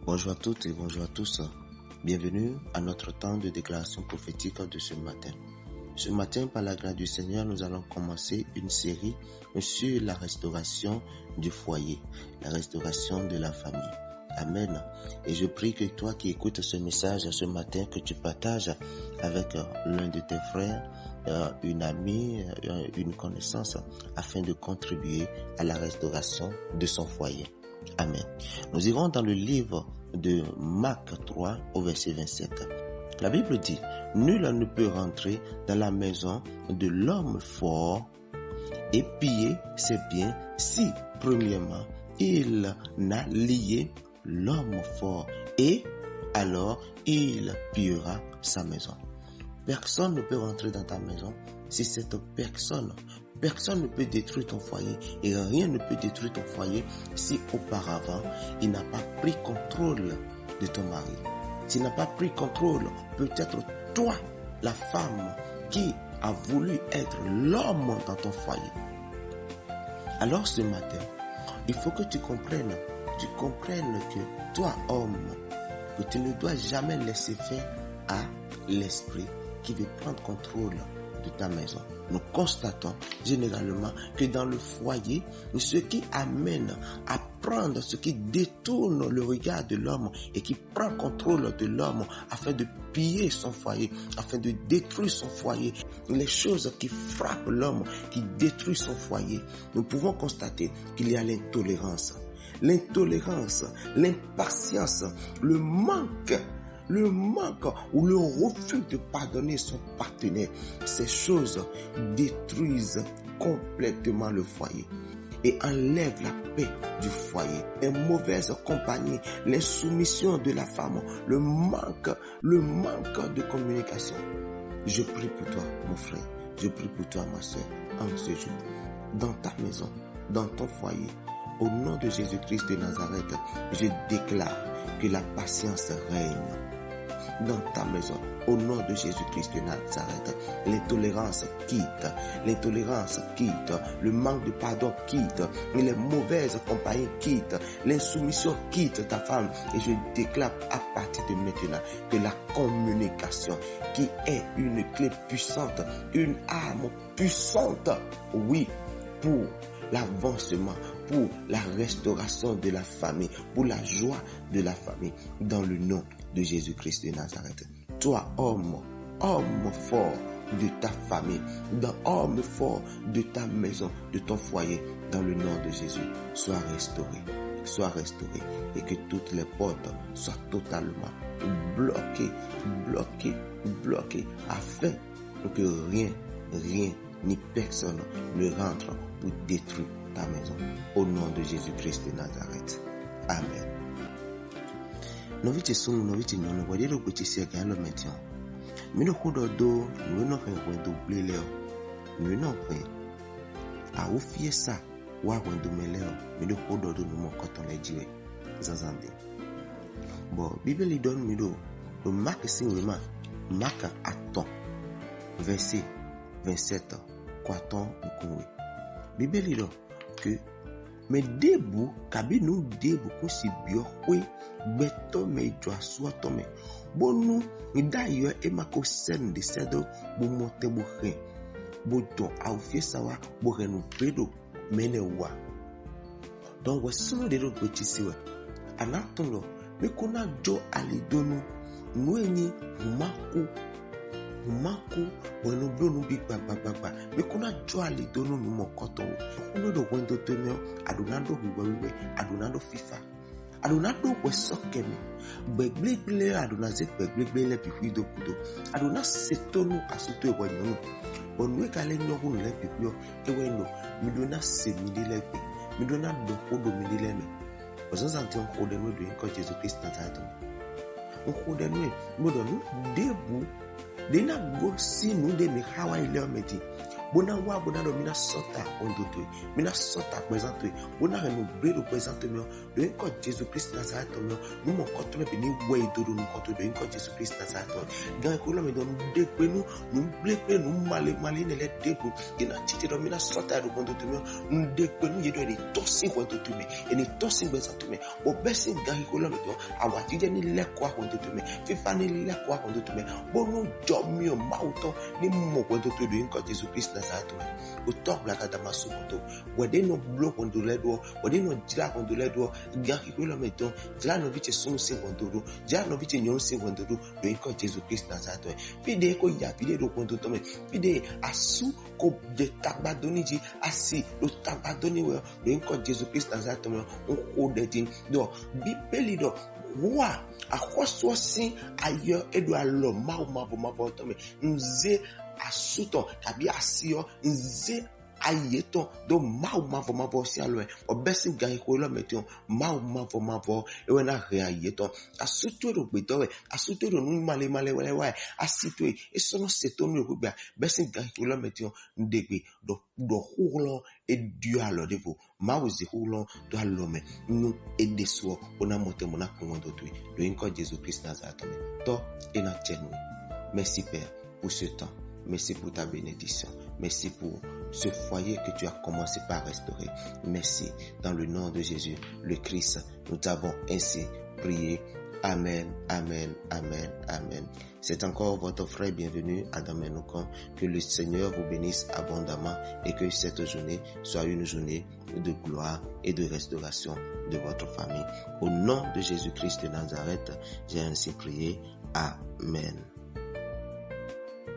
Bonjour à toutes et bonjour à tous. Bienvenue à notre temps de déclaration prophétique de ce matin. Ce matin, par la grâce du Seigneur, nous allons commencer une série sur la restauration du foyer, la restauration de la famille. Amen. Et je prie que toi qui écoutes ce message ce matin, que tu partages avec l'un de tes frères, une amie, une connaissance, afin de contribuer à la restauration de son foyer. Amen. Nous irons dans le livre de Marc 3 au verset 27. La Bible dit, « Nul ne peut rentrer dans la maison de l'homme fort et piller ses biens si, premièrement, il n'a lié l'homme fort et alors il pillera sa maison. » Personne ne peut rentrer dans ta maison si cette personne ne peut détruire ton foyer et rien ne peut détruire ton foyer si auparavant il n'a pas pris contrôle de ton mari. S'il n'a pas pris contrôle, peut-être toi, la femme qui a voulu être l'homme dans ton foyer. Alors ce matin, il faut que tu comprennes que toi, homme, que tu ne dois jamais laisser faire à l'esprit qui veut prendre contrôle de ta maison. Nous constatons généralement que dans le foyer, ce qui amène à prendre, ce qui détourne le regard de l'homme et qui prend contrôle de l'homme afin de piller son foyer, afin de détruire son foyer, les choses qui frappent l'homme, qui détruisent son foyer, nous pouvons constater qu'il y a l'intolérance, l'impatience, le manque ou le refus de pardonner son partenaire. Ces choses détruisent complètement le foyer et enlèvent la paix du foyer. Les mauvaises compagnies, l'insoumission de la femme, le manque de communication. Je prie pour toi, mon frère. Je prie pour toi, ma soeur, en ce jour. Dans ta maison, dans ton foyer, au nom de Jésus-Christ de Nazareth, je déclare que la patience règne dans ta maison. Au nom de Jésus-Christ de Nazareth, l'intolérance quitte, le manque de pardon quitte, les mauvaises compagnies quittent, l'insoumission quitte ta femme. Et je déclare à partir de maintenant que la communication, qui est une clé puissante, une arme puissante, oui, pour l'avancement, pour la restauration de la famille, pour la joie de la famille, dans le nom de Jésus-Christ de Nazareth. Toi, homme fort de ta famille, homme fort de ta maison, de ton foyer, dans le nom de Jésus, sois restauré, et que toutes les portes soient totalement bloquées, afin que rien ni personne ne rentre pour détruire ta maison. Au nom de Jésus-Christ de Nazareth. Amen. Noviti sung noviti nyono wadiro kuchi siaga alo metion. Mino hudo do nweno wendo bleleo. Nweno kwe. A ufie sa wa wendo meleo. Mino hudo do numo koton lejiwe. Zazande. Bon, Bible don mido. Le Marc singlement. Marc attend. Verset 27. Kwaton mkouwe. Bible do que me debu kabi nou debu kosi biokwe beto me jwa soto me bonu d'ailleurs e mako sen de sedo bu monte bu ren bu don au fie sawa bu renu pedo mene wa donc wasono de ro petisiwe anatondo me kuna jo alidonu nwenyi Mako bueno blonu big baba me kuna joali donu no mokoto uno do wendo tenyo adunando wiwe adunando fifa adunando wesokeme begbegle adunaze begbegle le pipi do kudo aduna setonu asuto ewanyo onwe kale nyogu le pipio eweno midona semidile pe midona do kodo midile me ozanti on kodo no do en Jesus Christ Nazareth on kodo no modonu debu Dena go si nou de me hawa ile ometi. Bona wa bona do mina sota ondoto. Mina sota présente. Bona renouveler le présent me. Le encore Jésus-Christ Nazareth me. Nous mon compte me béni ouais do nous compte de encore Jésus-Christ Nazareth. Gan ko me don de pe nous blepe nous malé ne les debo. Ina titi do mina sota do ondoto me. Nous de pe nous yedo de tosin ondoto me. Et ni tosin présente me. O besin gan ko me do awati de ni le kwa ondoto me. Fifa ni le kwa ondoto me. Bono job mi o mauto ni mo ondoto de encore Jésus-Christ Nazareth. O top la kada masumoto. Wede no block on le do, wede no dira on le do, gan ko me do. Dira no vice sun sin on do. Dira no vice nyon sin on do. De encore Jésus-Christ Nazareth. Fide ko ya fide do ondoto me. Fide asu ko de tabadoni ji asi lo tabadoni we de encore Jésus-Christ Nazareth me. On ko de tin do bi peli do wa akwaso sin ayo edo alo ma to me nze asuto tabi asio nze ayeton do ma si alo o besin gan ko lo meton ma e wena re ayeton asuto do gbeto we asuto do nu male we asito e sono seto mi ko gba besin gan ko lo meton ndegbe do hurlo e Dieu alors de vous ma ozi hurlo do alome nu edeso ona mote mona kondo tu do inko Jésus-Christ Nazareth to et na tchenu. Merci Père pour ce temps. Merci pour ta bénédiction. Merci pour ce foyer que tu as commencé par restaurer. Merci. Dans le nom de Jésus, le Christ, nous t'avons ainsi prié. Amen, amen, amen, amen. C'est encore votre frère bienvenu, Adam Menokon. Que le Seigneur vous bénisse abondamment et que cette journée soit une journée de gloire et de restauration de votre famille. Au nom de Jésus-Christ de Nazareth, j'ai ainsi prié. Amen.